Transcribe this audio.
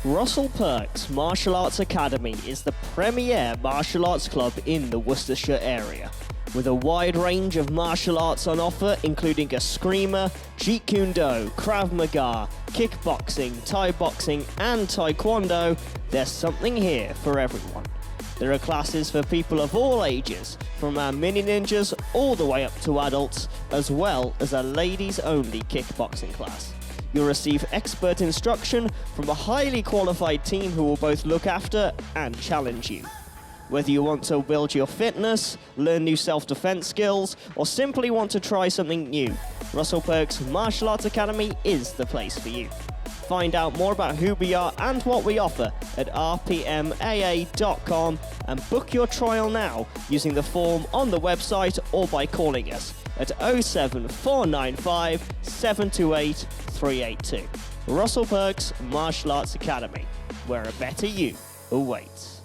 Russell Perks Martial Arts Academy is the premier martial arts club in the Worcestershire area. With a wide range of martial arts on offer, including Escrima, Jeet Kune Do, Krav Maga, Kickboxing, Thai boxing and Taekwondo, there's something here for everyone. There are classes for people of all ages, from our mini ninjas all the way up to adults, as well as a ladies-only kickboxing class. You'll receive expert instruction from a highly qualified team who will both look after and challenge you. Whether you want to build your fitness, learn new self-defense skills, or simply want to try something new, Russell Perks Martial Arts Academy is the place for you. Find out more about who we are and what we offer at rpmaa.com and book your trial now using the form on the website or by calling us at 07495 728 382. Russell Perks Martial Arts Academy, where a better you awaits.